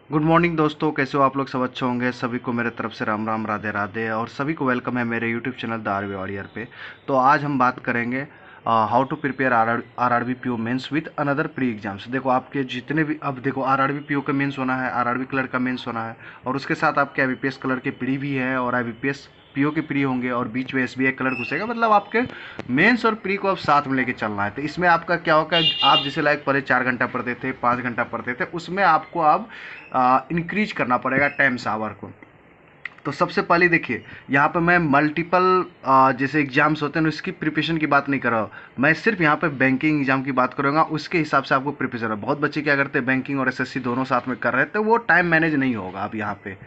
Good morning दोस्तों, कैसे हो आप लोग? सब अच्छे होंगे। सभी को मेरे तरफ से राम राम, राधे राधे, और सभी को वेलकम है मेरे YouTube channel the RB warrior पे। तो आज हम बात करेंगे how to prepare RRB PO mains with another pre exams. देखो आपके जितने भी, अब देखो आरआरबी पीओ का मेंस होना है, आरआरबी क्लर्क का मेंस होना है, और उसके साथ आपके आईबीपीएस क्लर्क के प्री भी है, और आईबीपीएस पीओ के प्री होंगे, और बीच में एसबीआई क्लर्क घुसेगा। मतलब आपके मेंस और प्री को अब साथ में लेके चलना है। तो इसमें आपका क्या होगा, आप जैसे लाइक पहले 4 घंटा पढ़ते थे, 5 घंटा पढ़ते थे, उसमें आपको अब इंक्रीज करना पड़ेगा टाइम्स आवर को। तो सबसे पहले देखिए, यहाँ पे मैं मल्टीपल जैसे एग्जाम्स होते हैं उसकी प्रिपरेशन की बात नहीं कर रहा हूँ। मैं सिर्फ यहाँ पे बैंकिंग एग्जाम की बात करूँगा, उसके हिसाब से आपको प्रिपरेशन है। बहुत बच्चे क्या करते हैं, बैंकिंग और एसएससी दोनों साथ में कर रहे हैं, तो वो टाइम मैनेज नहीं होगा अब यहाँ पे।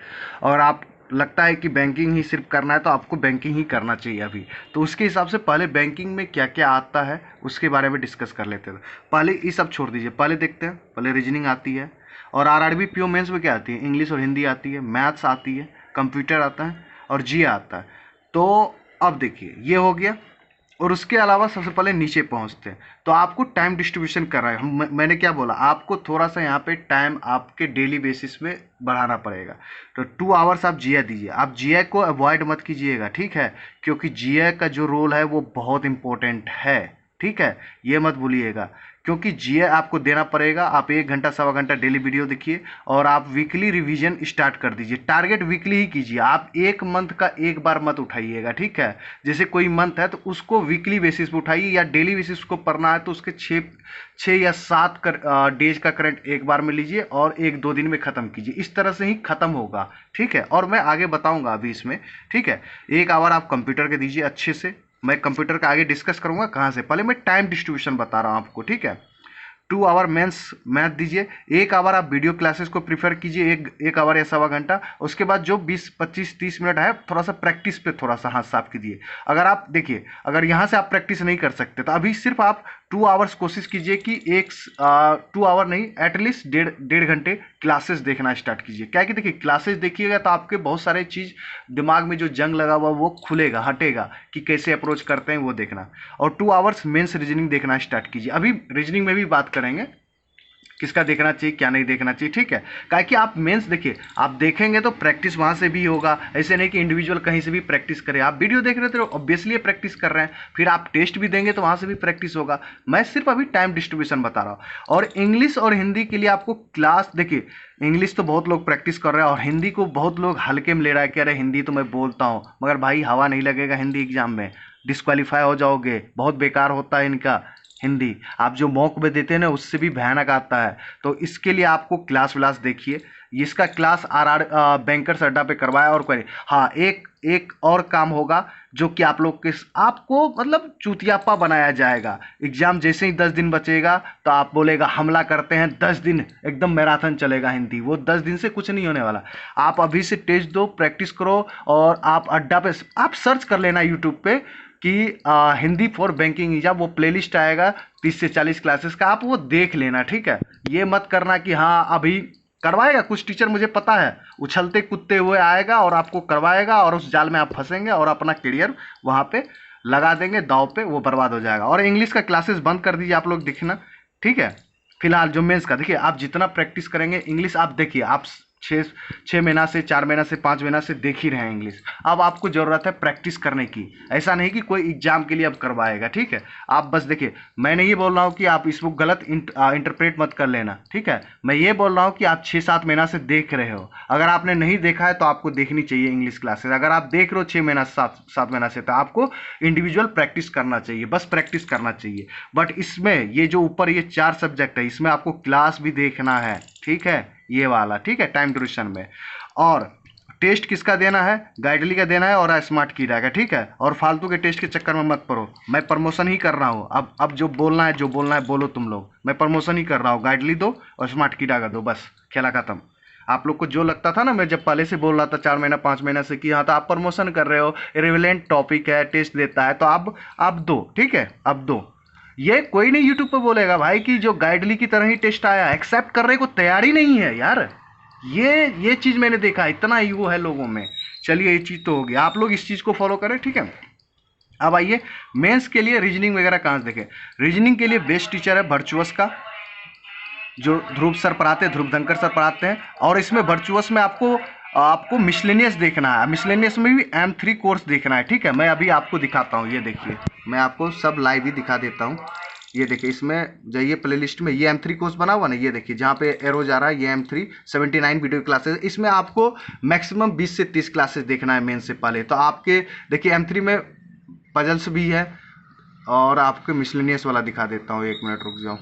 और आप लगता है कि बैंकिंग ही सिर्फ करना है, तो आपको बैंकिंग ही करना चाहिए अभी। तो उसके हिसाब से पहले बैंकिंग में क्या क्या आता है उसके बारे में डिस्कस कर लेते हैं। पहले ये सब छोड़ दीजिए, पहले देखते हैं। पहले रीजनिंग आती है, और आरआरबी पीओ मेंस में क्या आती है, इंग्लिश और हिंदी आती है, मैथ्स आती है, कंप्यूटर आता है, और जी आता है। तो अब देखिए, ये हो गया। और उसके अलावा सबसे पहले नीचे पहुंचते हैं, तो आपको टाइम डिस्ट्रीब्यूशन कर रहा है। मैंने क्या बोला आपको, थोड़ा सा यहाँ पे टाइम आपके डेली बेसिस में बढ़ाना पड़ेगा। तो 2 आवर्स आप जीए दीजिए। आप जीए को अवॉइड मत कीजिएगा, ठीक है, क्योंकि जीए का जो रोल है वो बहुत इंपॉर्टेंट है, ठीक है, ये मत भूलिएगा। क्योंकि जीए आपको देना पड़ेगा। आप 1 घंटा 1.25 घंटा डेली वीडियो देखिए, और आप वीकली रिवीजन स्टार्ट कर दीजिए। टारगेट वीकली ही कीजिए, आप एक मंथ का एक बार मत उठाइएगा, ठीक है। जैसे कोई मंथ है तो उसको वीकली बेसिस पे उठाइए, या डेली बेसिस को पढ़ना है तो उसके 6 या 7 डेज का करंट एक बार में लीजिए, और 1-2 दिन में ख़त्म कीजिए। इस तरह से ही ख़त्म होगा, ठीक है। और मैं आगे बताऊंगा अभी इसमें, ठीक है। 1 आवर आप कंप्यूटर के दीजिए अच्छे से। मैं कंप्यूटर का आगे डिस्कस करूंगा कहाँ से, पहले मैं टाइम डिस्ट्रीब्यूशन बता रहा हूँ आपको, ठीक है। 2 आवर मेंस मैथ दीजिए। 1 आवर आप वीडियो क्लासेस को प्रीफर कीजिए, एक आवर या 1.25 घंटा। उसके बाद जो 20-25-30 मिनट है, थोड़ा सा प्रैक्टिस पे थोड़ा सा हाथ साफ कीजिए। अगर आप देखिए, अगर यहाँ से आप प्रैक्टिस नहीं कर सकते तो अभी सिर्फ आप 2 आवर्स कोशिश कीजिए कि 2 आवर नहीं, एटलीस्ट डेढ़ डेढ़ घंटे क्लासेस देखना स्टार्ट कीजिए। क्या कि देखिए, क्लासेस देखिएगा तो आपके बहुत सारे चीज़ दिमाग में जो जंग लगा हुआ वो खुलेगा, हटेगा, कि कैसे अप्रोच करते हैं वो देखना। और 2 आवर्स मेंस रीजनिंग देखना स्टार्ट कीजिए। अभी रीजनिंग में भी बात करेंगे किसका देखना चाहिए क्या नहीं देखना चाहिए, ठीक है। काहे कि आप मेंस देखिए, आप देखेंगे तो प्रैक्टिस वहां से भी होगा। ऐसे नहीं कि इंडिविजुअल कहीं से भी प्रैक्टिस करें। आप वीडियो देख रहे थे, ऑब्वियसली प्रैक्टिस कर रहे हैं, फिर आप टेस्ट भी देंगे तो वहां से भी प्रैक्टिस होगा। मैं सिर्फ अभी टाइम डिस्ट्रीब्यूशन बता रहा हूँ। और इंग्लिश और हिंदी के लिए आपको क्लास देखिए, इंग्लिश तो बहुत लोग प्रैक्टिस कर रहे हैं, और हिंदी को बहुत लोग हल्के में ले रहा है कि अरे हिंदी तो मैं बोलता हूँ, मगर भाई हवा नहीं लगेगा हिंदी एग्जाम में, डिस्क्वालीफाई हो जाओगे। बहुत बेकार होता है इनका हिंदी। आप जो मॉक में देते हैं ना, उससे भी भयानक आता है। तो इसके लिए आपको क्लास व्लास देखिए। इसका क्लास आर बैंकर्स अड्डा पे करवाया। और कोई हाँ, एक एक और काम होगा जो कि आप लोग के आपको मतलब चूतियापा बनाया जाएगा। एग्जाम जैसे ही 10 दिन बचेगा तो आप बोलेगा हमला करते हैं, 10 दिन एकदम मैराथन चलेगा हिंदी। वो 10 दिन से कुछ नहीं होने वाला। आप अभी से टेस्ट दो, प्रैक्टिस करो, और आप अड्डा पे आप सर्च कर लेना यूट्यूब पे कि हिंदी फॉर बैंकिंग एग्जाम, वो प्लेलिस्ट आएगा 30 से 40 क्लासेस का, आप वो देख लेना, ठीक है। ये मत करना कि हाँ अभी करवाएगा कुछ टीचर, मुझे पता है, उछलते कूदते हुए आएगा और आपको करवाएगा, और उस जाल में आप फंसेंगे और अपना करियर वहाँ पे लगा देंगे दाव पे, वो बर्बाद हो जाएगा। और इंग्लिश का क्लासेस बंद कर दीजिए आप लोग दिखना, ठीक है। फिलहाल जो मेंस का देखिए, आप जितना प्रैक्टिस करेंगे इंग्लिश, आप देखिए आप 6 महीना से, 4 महीना से, 5 महीना से देख ही रहे हैं इंग्लिश। अब आपको जरूरत है प्रैक्टिस करने की। ऐसा नहीं कि कोई एग्जाम के लिए अब करवाएगा, ठीक है। आप बस देखिए, मैंने ये बोल रहा हूँ कि आप इसको गलत इंटरप्रेट मत कर लेना, ठीक है। मैं ये बोल रहा हूँ कि आप 6-7 महीना से देख रहे हो। अगर आपने नहीं देखा है तो आपको देखनी चाहिए इंग्लिश क्लासेस। अगर आप देख रहे हो 6 महीना 7 महीना से, तो आपको इंडिविजुअल प्रैक्टिस करना चाहिए, बस प्रैक्टिस करना चाहिए। बट इसमें ये जो ऊपर ये 4 सब्जेक्ट है, इसमें आपको क्लास भी देखना है, ठीक है, ये वाला, ठीक है, टाइम ड्यूरेशन में। और टेस्ट किसका देना है, गाइडली का देना है, और स्मार्ट की रहेगा, ठीक है। और फालतू के टेस्ट के चक्कर में मत पड़ो। मैं प्रमोशन ही कर रहा हूँ। अब जो बोलना है, जो बोलना है बोलो तुम लोग। मैं प्रमोशन ही कर रहा हूँ, गाइडली दो और स्मार्ट की का दो, बस खेला खत्म। आप लोग को जो लगता था ना, मैं जब पहले से बोल रहा था 4 महीना 5 महीना से कि हाँ तो आप प्रमोशन कर रहे हो, रिलेवेंट टॉपिक है, टेस्ट देता है, तो अब दो, ठीक है, अब दो। ये कोई नहीं यूट्यूब पे बोलेगा भाई कि जो गाइडली की तरह ही टेस्ट आया, एक्सेप्ट करने को तैयार ही नहीं है यार। ये चीज मैंने देखा, इतना ईगो है लोगों में। चलिए ये चीज तो हो गया, आप लोग इस चीज को फॉलो करें, ठीक है। अब आइए मेंस के लिए रीजनिंग वगैरह कहाँ से देखें। रीजनिंग के लिए बेस्ट टीचर है वर्चुअस का, जो ध्रुव सर पढ़ाते हैं, ध्रुव धनकर सर पढ़ाते हैं। और इसमें वर्चुअस में आपको आपको मिसलेनियस देखना है, मिसलेनियस में भी M3 कोर्स देखना है, ठीक है। मैं अभी आपको दिखाता हूँ, ये देखिए, मैं आपको सब लाइव ही दिखा देता हूँ। ये देखिए, इसमें जाइए प्लेलिस्ट में, ये M3 कोर्स बना हुआ ना, ये देखिए जहाँ पे एरो जा रहा है, ये M3 79 वीडियो क्लासेस। इसमें आपको मैक्सिमम 20 से 30 क्लासेस देखना है मेन से पहले। तो आपके देखिए M3 में पजल्स भी है, और आपके मिसलेनियस वाला दिखा देता हूँ, 1 मिनट रुक जाओ।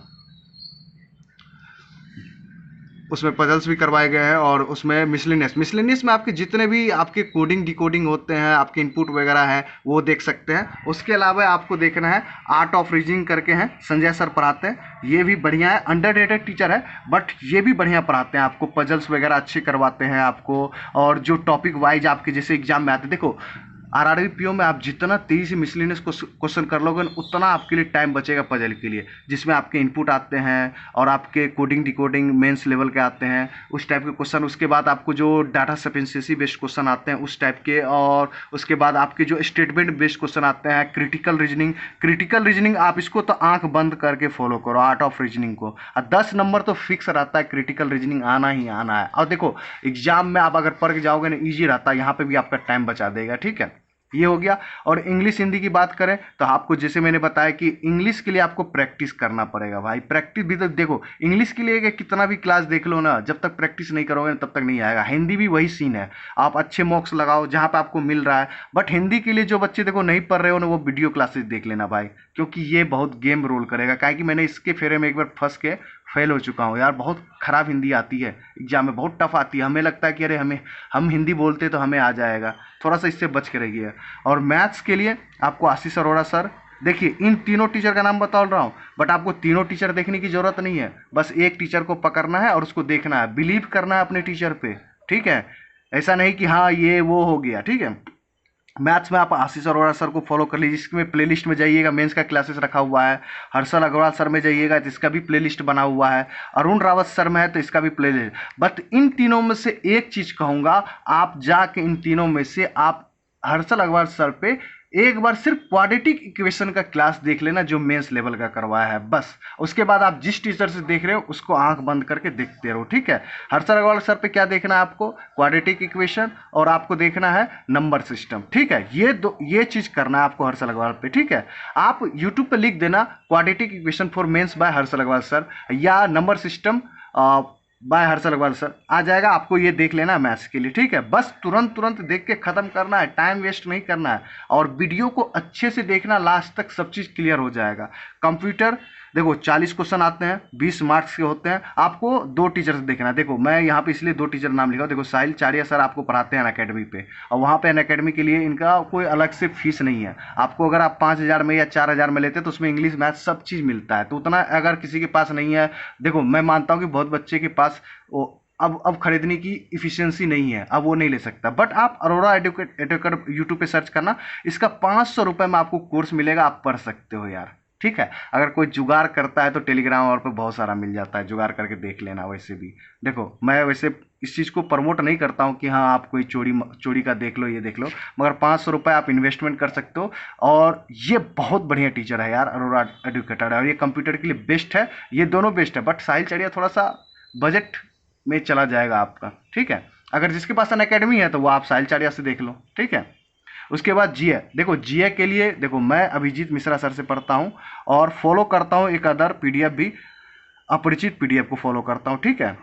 उसमें पजल्स भी करवाए गए हैं, और उसमें मिसलेनियस में आपके जितने भी आपके कोडिंग डिकोडिंग होते हैं, आपके इनपुट वगैरह है, वो देख सकते हैं। उसके अलावा आपको देखना है आर्ट ऑफ रीजनिंग करके हैं, संजय सर पढ़ाते हैं, ये भी बढ़िया है, अंडररेटेड टीचर है, बट ये भी बढ़िया पढ़ाते हैं आपको, पजल्स वगैरह अच्छे करवाते हैं आपको। और जो टॉपिक वाइज आपके जैसे एग्जाम में आते हैं, देखो आरआरबी पीओ में आप जितना तेजी से मिसलेनियस क्वेश्चन कर लोगे उतना आपके लिए टाइम बचेगा पजल के लिए, जिसमें आपके इनपुट आते हैं और आपके कोडिंग डिकोडिंग मेंस लेवल के आते हैं, उस टाइप के क्वेश्चन। उसके बाद आपको जो डाटा सफिशिएंसी बेस्ड क्वेश्चन आते हैं उस टाइप के, और उसके बाद आपके जो स्टेटमेंट बेस्ड क्वेश्चन आते हैं, क्रिटिकल रीजनिंग आप इसको तो आंख बंद करके फॉलो करो, आर्ट ऑफ रीजनिंग को। और 10 नंबर तो फिक्स रहता है, क्रिटिकल रीजनिंग आना ही आना है। और देखो एग्जाम में आप अगर पढ़ के जाओगे ना, ईजी रहता है, यहाँ पे भी आपका टाइम बचा देगा, ठीक है। ये हो गया। और इंग्लिश हिंदी की बात करें तो आपको जैसे मैंने बताया कि इंग्लिश के लिए आपको प्रैक्टिस करना पड़ेगा भाई, प्रैक्टिस भी। तो देखो इंग्लिश के लिए कितना भी क्लास देख लो ना, जब तक प्रैक्टिस नहीं करोगे ना तब तक नहीं आएगा। हिंदी भी वही सीन है, आप अच्छे मार्क्स लगाओ जहाँ पे आपको मिल रहा है। बट हिंदी के लिए जो बच्चे देखो नहीं पढ़ रहे हो ना, वो वीडियो क्लासेस देख लेना भाई, क्योंकि ये बहुत गेम रोल करेगा। काहे कि मैंने इसके फेरे में एक बार फंस के फेल हो चुका हूँ यार, बहुत खराब हिंदी आती है एग्जाम में, बहुत टफ आती है। हमें लगता है कि अरे हम हिंदी बोलते तो हमें आ जाएगा, थोड़ा सा इससे बच के रहिए। और मैथ्स के लिए आपको आशीष अरोड़ा सर, देखिए इन तीनों टीचर का नाम बता रहा हूँ, बट आपको तीनों टीचर देखने की जरूरत नहीं है, बस एक टीचर को पकड़ना है और उसको देखना है, बिलीव करना है अपने टीचर पे, ठीक है। ऐसा नहीं कि हाँ ये वो हो गया, ठीक है। मैथ्स में आप आशीष अरोड़ा सर को फॉलो कर लीजिए, इसमें प्लेलिस्ट में जाइएगा, मेंस का क्लासेस रखा हुआ है। हर्षल अग्रवाल सर में जाइएगा तो इसका भी प्लेलिस्ट बना हुआ है। अरुण रावत सर में है तो इसका भी प्लेलिस्ट। बट इन तीनों में से एक चीज कहूंगा, आप जाके इन तीनों में से आप हर्षल अग्रवाल सर पे एक बार सिर्फ क्वाड्रेटिक इक्वेशन का क्लास देख लेना, जो मेंस लेवल का करवाया है, बस। उसके बाद आप जिस टीचर से देख रहे हो उसको आंख बंद करके देखते रहो, ठीक है। हर्षल अग्रवाल सर पे क्या देखना है आपको, क्वाड्रेटिक इक्वेशन, और आपको देखना है नंबर सिस्टम, ठीक है। ये चीज करना है आपको हर्षल अग्रवाल पे, ठीक है। आप यूट्यूब पे लिख देना quadratic equation for Mains by Harshal Agarwal sir, या number system by Harshal Agarwal sir, आ जाएगा। आपको ये देख लेना है मैथ्स के लिए, ठीक है। बस तुरंत देख के खत्म करना है, टाइम वेस्ट नहीं करना है, और वीडियो को अच्छे से देखना, लास्ट तक सब चीज क्लियर हो जाएगा। कंप्यूटर देखो 40 क्वेश्चन आते हैं, 20 मार्क्स के होते हैं। आपको 2 टीचर से देखना है, देखो मैं यहाँ पे इसलिए 2 टीचर नाम लिखा, देखो साहिल चारिया सर आपको पढ़ाते हैं अनअकैडमी पे, और वहाँ पे अनअकैडमी के लिए इनका कोई अलग से फीस नहीं है। आपको अगर आप 5,000 में या 4,000 में लेते हैं तो उसमें इंग्लिश मैथ सब चीज़ मिलता है। तो उतना अगर किसी के पास नहीं है, देखो मैं मानता हूँ कि बहुत बच्चे के पास वो अब खरीदने की इफिशियंसी नहीं है, अब वो नहीं ले सकता। बट आप अरोड़ा एडुकेटर यूट्यूब पे सर्च करना, इसका 500 रुपये में आपको कोर्स मिलेगा, आप पढ़ सकते हो यार, ठीक है। अगर कोई जुगाड़ करता है तो टेलीग्राम और पे बहुत सारा मिल जाता है, जुगाड़ करके देख लेना। वैसे भी देखो मैं वैसे इस चीज़ को प्रमोट नहीं करता हूँ कि हाँ आप कोई चोरी का देख लो, ये देख लो, मगर 500 रुपये आप इन्वेस्टमेंट कर सकते हो। और ये बहुत बढ़िया टीचर है यार, अरोड़ा एडुकेटर है, और ये कंप्यूटर के लिए बेस्ट है, ये दोनों बेस्ट है। बट साहिल चढ़िया थोड़ा सा बजट में चला जाएगा आपका, ठीक है। अगर जिसके पास अनअकैडमी है तो वो आप साहिल चारिया से देख लो, ठीक है। उसके बाद जीए, देखो जीए के लिए देखो मैं अभिजीत मिश्रा सर से पढ़ता हूँ और फॉलो करता हूँ एक अदर पीडीएफ भी, अपरिचित पीडीएफ को फॉलो करता हूँ, ठीक है।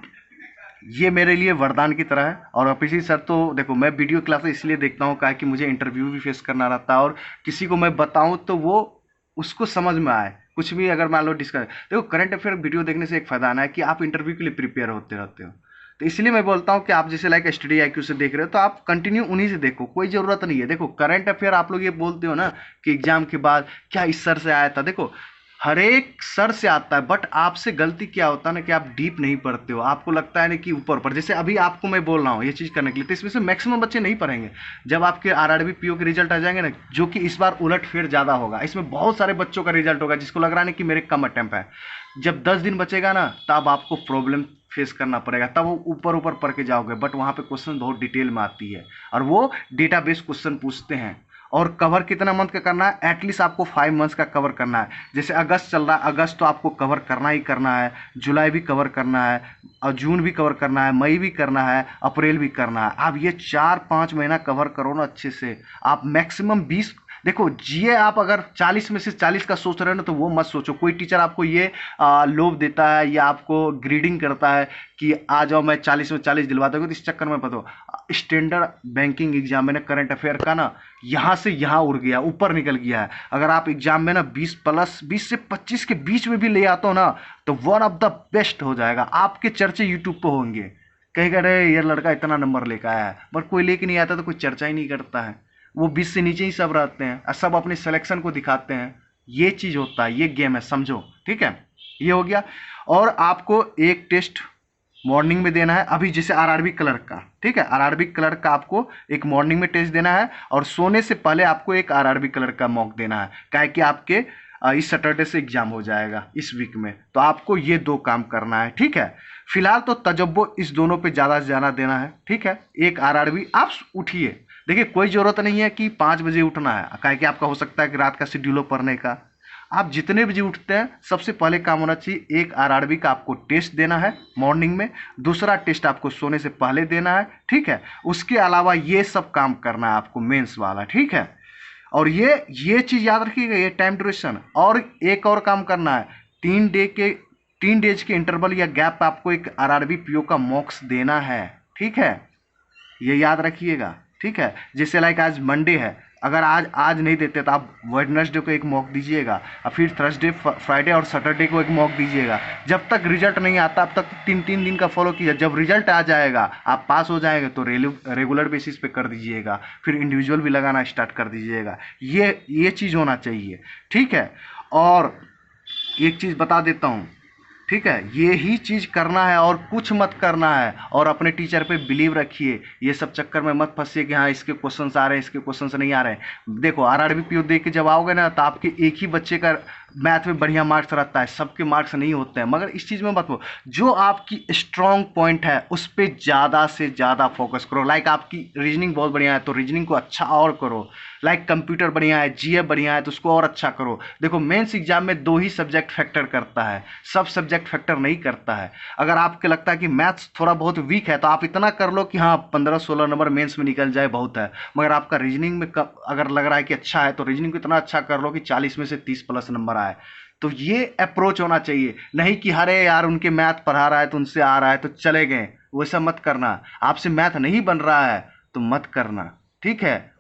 ये मेरे लिए वरदान की तरह है। और अपरिचित सर तो देखो मैं वीडियो क्लासेस इसलिए देखता हूँ कि मुझे इंटरव्यू भी फेस करना रहता है, और किसी को मैं बताऊँ तो वो उसको समझ में आए, कुछ भी अगर मान लो डिस्कस। देखो करंट अफेयर वीडियो देखने से एक फायदा आना है कि आप इंटरव्यू के लिए प्रिपेयर होते रहते हो। तो इसलिए मैं बोलता हूँ कि आप जैसे लाइक स्टडी आईक्यू से देख रहे हो तो आप कंटिन्यू उन्हीं से देखो, कोई ज़रूरत नहीं है। देखो करंट अफेयर आप लोग ये बोलते हो ना कि एग्जाम के बाद क्या इस सर से आया था, देखो हर एक सर से आता है, बट आपसे गलती क्या होता है ना कि आप डीप नहीं पढ़ते हो। आपको लगता है ना कि ऊपर ऊपर, जैसे अभी आपको मैं बोल रहा हूँ ये चीज़ करने के लिए, तो इसमें से मैक्सिमम बच्चे नहीं पढ़ेंगे। जब आपके आरआरबी पीओ के रिजल्ट आ जाएंगे ना, जो कि इस बार उलट फेर ज़्यादा होगा, इसमें बहुत सारे बच्चों का रिजल्ट होगा जिसको लग रहा है कि मेरे कम अटेम्प्ट है। जब 10 दिन बचेगा ना तब आपको प्रॉब्लम फेस करना पड़ेगा, तब वो ऊपर ऊपर पढ़ के जाओगे। बट वहाँ पे क्वेश्चन बहुत डिटेल में आती है, और वो डेटाबेस क्वेश्चन पूछते हैं, और कवर कितना मंथ का करना है, एटलीस्ट आपको 5 मंथ्स का कवर करना है। जैसे अगस्त चल रहा है, अगस्त तो आपको कवर करना ही करना है, जुलाई भी कवर करना है, और जून भी कवर करना है, मई भी करना है, अप्रैल भी करना है। आप ये 4-5 महीना कवर करो ना अच्छे से। आप मैक्सिमम 20, देखो जीए आप अगर 40 में से 40 का सोच रहे हो ना, तो वो मत सोचो। कोई टीचर आपको ये लोभ देता है या आपको ग्रीडिंग करता है कि आ जाओ मैं 40 में 40 दिलवा दूंगा, तो इस चक्कर में बताओ स्टैंडर्ड बैंकिंग एग्जाम में ना करंट अफेयर का ना यहाँ से यहाँ उड़ गया, ऊपर निकल गया है। अगर आप एग्जाम में ना 20 से 25 के बीच में भी ले आते हो ना, तो वन ऑफ द बेस्ट हो जाएगा। आपके चर्चे यूट्यूब पे होंगे, कहेगा अरे ये लड़का इतना नंबर लेकर आया है, पर कोई लेके नहीं आता तो कोई चर्चा ही नहीं करता है। वो 20 से नीचे ही सब रहते हैं और सब अपने सिलेक्शन को दिखाते हैं। ये चीज होता है, ये गेम है, समझो। ठीक है, ये हो गया। और आपको एक टेस्ट मॉर्निंग में देना है, अभी जैसे आरआरबी क्लर्क का। ठीक है, आरआरबी क्लर्क का आपको एक मॉर्निंग में टेस्ट देना है और सोने से पहले आपको एक आरआरबी क्लर्क का मॉक देना है, काहे कि आपके इस सैटरडे से एग्जाम हो जाएगा इस वीक में। तो आपको ये 2 काम करना है। ठीक है, फिलहाल तो तजब्बो इस दोनों पे ज़्यादा से ज़्यादा देना है। ठीक है, एक आरआरबी आप उठिए। देखिए कोई ज़रूरत नहीं है कि 5 बजे उठना है, काहे कि आपका हो सकता है कि रात का शेड्यूल हो पढ़ने का। आप जितने बजे उठते हैं सबसे पहले काम होना चाहिए, एक आरआरबी का आपको टेस्ट देना है मॉर्निंग में, दूसरा टेस्ट आपको सोने से पहले देना है। ठीक है, उसके अलावा ये सब काम करना है आपको मेंस वाला। ठीक है, और ये चीज़ याद रखिएगा, ये टाइम ड्यूरेशन। और एक और काम करना है, 3 डेज के इंटरवल या गैप पे आपको एक आरआरबी पीओ का मॉक्स देना है। ठीक है, ये याद रखिएगा। ठीक है, जैसे लाइक आज मंडे है, अगर आज नहीं देते तो आप वेडनेसडे को एक मॉक दीजिएगा और फिर थर्सडे, फ्राइडे और सैटरडे को एक मॉक दीजिएगा। जब तक रिजल्ट नहीं आता तब तक 3 दिन का फॉलो कीजिए। जब रिजल्ट आ जाएगा, आप पास हो जाएंगे, तो रेगुलर बेसिस पे कर दीजिएगा, फिर इंडिविजुअल भी लगाना स्टार्ट कर दीजिएगा। ये चीज़ होना चाहिए। ठीक है, और एक चीज़ बता देता हूँ। ठीक है, ये ही चीज़ करना है और कुछ मत करना है। और अपने टीचर पे बिलीव रखिए, ये सब चक्कर में मत फंसिए कि हाँ इसके क्वेश्चंस आ रहे हैं, इसके क्वेश्चंस नहीं आ रहे हैं। देखो आरआरबी पीओ दे के जब आओगे ना, तो आपके एक ही बच्चे का मैथ में बढ़िया मार्क्स रहता है, सबके मार्क्स नहीं होते हैं। मगर इस चीज़ में मत हो, जो आपकी स्ट्रॉन्ग पॉइंट है उस पर ज़्यादा से ज़्यादा फोकस करो। लाइक आपकी रीजनिंग बहुत बढ़िया है तो रीजनिंग को अच्छा और करो। लाइक कंप्यूटर बढ़िया है, जीए बढ़िया है तो उसको और अच्छा करो। देखो मेंस एग्जाम में 2 ही सब्जेक्ट फैक्टर करता है, सब सब्जेक्ट फैक्टर नहीं करता है। अगर आपको लगता है कि मैथ्स थोड़ा बहुत वीक है तो आप इतना कर लो कि हाँ 15-16 नंबर मेंस में निकल जाए, बहुत है। मगर आपका रीजनिंग में अगर लग रहा है कि अच्छा है तो रीजनिंग को इतना अच्छा कर लो कि 40 में से 30 प्लस नंबर आए। तो ये अप्रोच होना चाहिए, नहीं कि अरे यार उनके मैथ पढ़ा रहा है तो उनसे आ रहा है तो चले गए, वैसा मत करना। आपसे मैथ नहीं बन रहा है तो मत करना। ठीक है,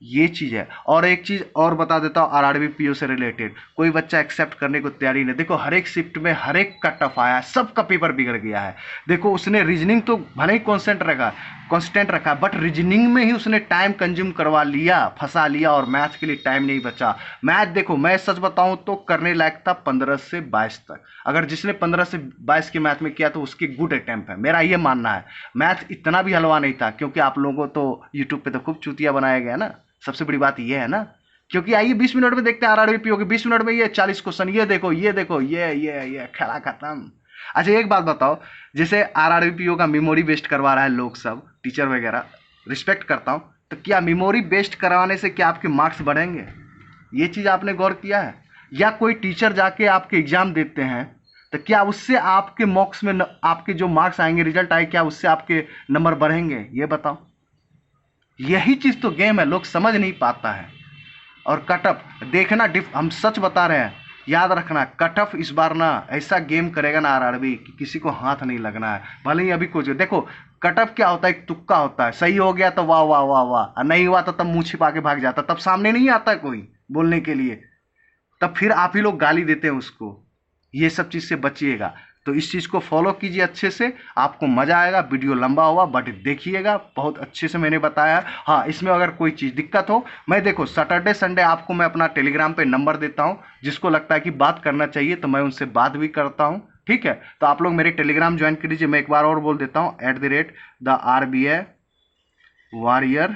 ये चीज़ है। और एक चीज़ और बता देता हूँ आरआरबी पीओ से रिलेटेड, कोई बच्चा एक्सेप्ट करने को तैयारी नहीं। देखो हर एक शिफ्ट में हर एक का टफ आया है, सबका पेपर बिगड़ गया है। देखो उसने रीजनिंग तो भले ही कांस्टेंट रखा, बट रीजनिंग में ही उसने टाइम कंज्यूम करवा लिया, फंसा लिया, और मैथ के लिए टाइम नहीं बचा। मैथ देखो मैं सच बताऊं तो करने लायक था 15 से 22 तक। अगर जिसने 15 से 22 के मैथ में किया तो उसकी गुड अटेम्प्ट है, मेरा ये मानना है। मैथ इतना भी हलवा नहीं था, क्योंकि आप लोगों को तो यूट्यूब पे तो खूब चूतिया बनाया गया ना। सबसे बड़ी बात ये है ना, क्योंकि आइए 20 मिनट में देखते हैं आरआरबी पीओ के 20 मिनट में ये 40 क्वेश्चन, ये देखो ये खेला खत्म। अच्छा एक बात बताओ, जैसे आरआरबी पीओ का मेमोरी बेस्ड करवा रहा है लोग सब, टीचर वगैरह, रिस्पेक्ट करता हूँ, तो क्या मेमोरी बेस्ड करवाने से क्या आपके मार्क्स बढ़ेंगे? ये चीज़ आपने गौर किया है? या कोई टीचर जाके आपके एग्जाम देते हैं तो क्या उससे आपके मॉक्स में आपके जो मार्क्स आएंगे, रिजल्ट आए, क्या उससे आपके नंबर बढ़ेंगे? ये बताओ। यही चीज तो गेम है, लोग समझ नहीं पाता है। और कटअप देखना, हम सच बता रहे हैं, याद रखना कटअप इस बार ना ऐसा गेम करेगा ना आरआरबी कि किसी को हाथ नहीं लगना है। भले ही अभी कुछ देखो, कटअप क्या होता है, एक तुक्का होता है, सही हो गया तो वाह वाह वाह वाह, और नहीं हुआ तो तब मुंह छिपा के भाग जाता, तब सामने नहीं आता कोई बोलने के लिए, तब फिर आप ही लोग गाली देते हैं उसको। ये सब चीज से बचिएगा। तो इस चीज़ को फॉलो कीजिए अच्छे से, आपको मज़ा आएगा। वीडियो लंबा हुआ बट देखिएगा, बहुत अच्छे से मैंने बताया। हाँ, इसमें अगर कोई चीज़ दिक्कत हो, मैं देखो सैटरडे संडे आपको मैं अपना टेलीग्राम पे नंबर देता हूँ, जिसको लगता है कि बात करना चाहिए तो मैं उनसे बात भी करता हूँ। ठीक है, तो आप लोग मेरे टेलीग्राम ज्वाइन कर लीजिए। मैं एक बार और बोल देता हूँ, @the RBI Warrior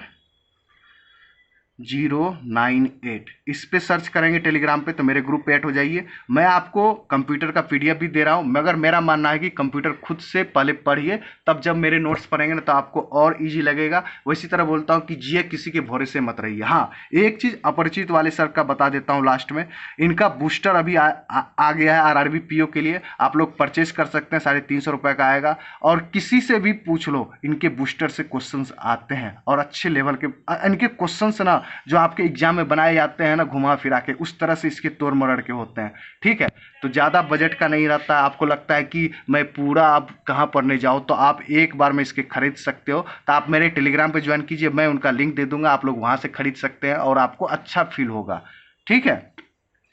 098 इस पे सर्च करेंगे टेलीग्राम पे तो मेरे ग्रुप पे ऐड हो जाइए। मैं आपको कंप्यूटर का पीडीएफ भी दे रहा हूँ, मगर मेरा मानना है कि कंप्यूटर खुद से पहले पढ़िए, तब जब मेरे नोट्स पढ़ेंगे ना तो आपको और इजी लगेगा। वैसी तरह बोलता हूँ कि जीए किसी के भरोसे मत रहिए। हाँ, एक चीज अपरिचित वाले सर का बता देता हूँ लास्ट में, इनका बूस्टर अभी आ गया है आरआरबी पीओ के लिए, आप लोग परचेज कर सकते हैं, 350 रुपये का आएगा। और किसी से भी पूछ लो, इनके बूस्टर से क्वेश्चंस आते हैं और अच्छे लेवल के इनके क्वेश्चंस ना जो आपके एग्जाम में बनाए जाते हैं ना घुमा फिरा के, उस तरह से इसके तोड़ मरोड़ के होते हैं। ठीक है, तो ज़्यादा बजट का नहीं रहता है। आपको लगता है कि मैं पूरा अब कहाँ पढ़ने जाऊँ, तो आप एक बार में इसके खरीद सकते हो। तो आप मेरे टेलीग्राम पे ज्वाइन कीजिए, मैं उनका लिंक दे दूंगा, आप लोग वहाँ से खरीद सकते हैं और आपको अच्छा फील होगा। ठीक है,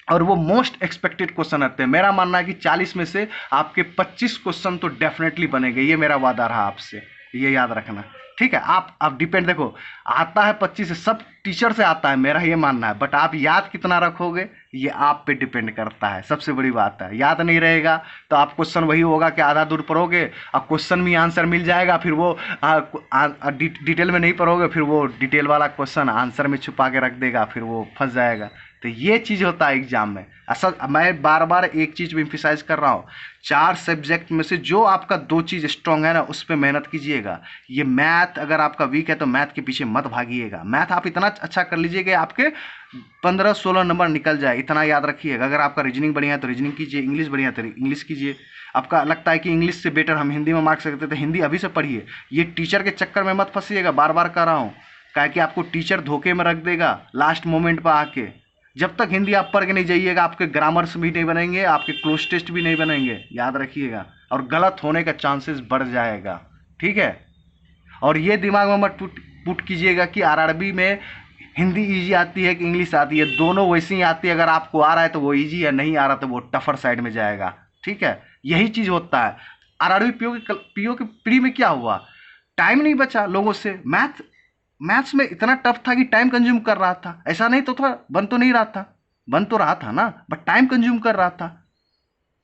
और वो मोस्ट एक्सपेक्टेड क्वेश्चन आते हैं। मेरा मानना है कि 40 में से आपके 25 क्वेश्चन तो डेफिनेटली बनेंगे, ये मेरा वादा रहा आपसे, ये याद रखना। ठीक है, आप डिपेंड, देखो आता है 25 से, सब टीचर से आता है, मेरा ये मानना है, बट आप याद कितना रखोगे ये आप पे डिपेंड करता है। सबसे बड़ी बात है, याद नहीं रहेगा तो आप क्वेश्चन वही होगा कि आधा दूर पढ़ोगे और क्वेश्चन में आंसर मिल जाएगा, फिर वो डिटेल में नहीं पढ़ोगे, फिर वो डिटेल वाला क्वेश्चन आंसर में छुपा के रख देगा, फिर वो फंस जाएगा। तो ये चीज़ होता है एग्जाम में। असल मैं बार बार एक चीज़ भी एम्फिसाइज कर रहा हूँ, 4 सब्जेक्ट में से जो आपका 2 चीज़ स्ट्रांग है ना उस पर मेहनत कीजिएगा। ये मैथ अगर आपका वीक है तो मैथ के पीछे मत भागिएगा। मैथ आप इतना अच्छा कर लीजिएगा आपके 15-16 नंबर निकल जाए, इतना याद रखिएगा। अगर आपका रीजनिंग बढ़िया है तो रीजनिंग कीजिए, इंग्लिश बढ़िया है तो इंग्लिश कीजिए। आपका लगता है कि इंग्लिश से बेटर हम हिंदी में मार्क्स सकते तो हिंदी अभी से पढ़िए। ये टीचर के चक्कर में मत फंसिएगा, बार बार कर रहा हूँ, क्या कि आपको टीचर धोखे में रख देगा लास्ट मोमेंट पर आके। जब तक हिंदी आप पढ़ के नहीं जाइएगा, आपके ग्रामर्स भी नहीं बनेंगे, आपके क्लोज टेस्ट भी नहीं बनेंगे, याद रखिएगा, और गलत होने का चांसेस बढ़ जाएगा। ठीक है, और ये दिमाग में मत पुट कीजिएगा कि आरआरबी में हिंदी इजी आती है कि इंग्लिश आती है, दोनों वैसी ही आती है। अगर आपको आ रहा है तो वो इजी है, नहीं आ रहा तो वो टफर साइड में जाएगा। ठीक है, यही चीज़ होता है। आरआरबी पीओ के प्री में क्या हुआ, टाइम नहीं बचा लोगों से। मैथ्स में इतना टफ था कि टाइम कंज्यूम कर रहा था, ऐसा नहीं तो था, बन तो नहीं रहा था, बन तो रहा था ना, बट टाइम कंज्यूम कर रहा था।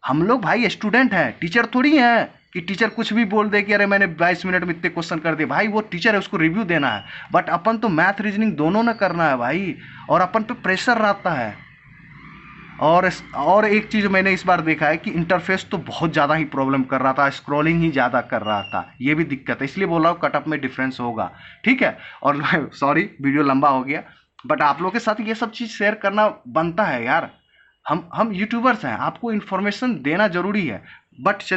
हम लोग भाई स्टूडेंट हैं, टीचर थोड़ी हैं कि टीचर कुछ भी बोल दे कि अरे मैंने 22 मिनट में इतने क्वेश्चन कर दिए। भाई वो टीचर है, उसको रिव्यू देना है, बट अपन तो मैथ रीजनिंग दोनों ना करना है भाई, और अपन पे प्रेशर रहता है। और एक चीज़ मैंने इस बार देखा है कि इंटरफेस तो बहुत ज़्यादा ही प्रॉब्लम कर रहा था, स्क्रॉलिंग ही ज़्यादा कर रहा था, ये भी दिक्कत है। इसलिए बोल रहा हूँ कटअप में डिफरेंस होगा। ठीक है, और सॉरी वीडियो लंबा हो गया, बट आप लोगों के साथ ये सब चीज़ शेयर करना बनता है यार। हम यूट्यूबर्स हैं, आपको इन्फॉर्मेशन देना जरूरी है, बट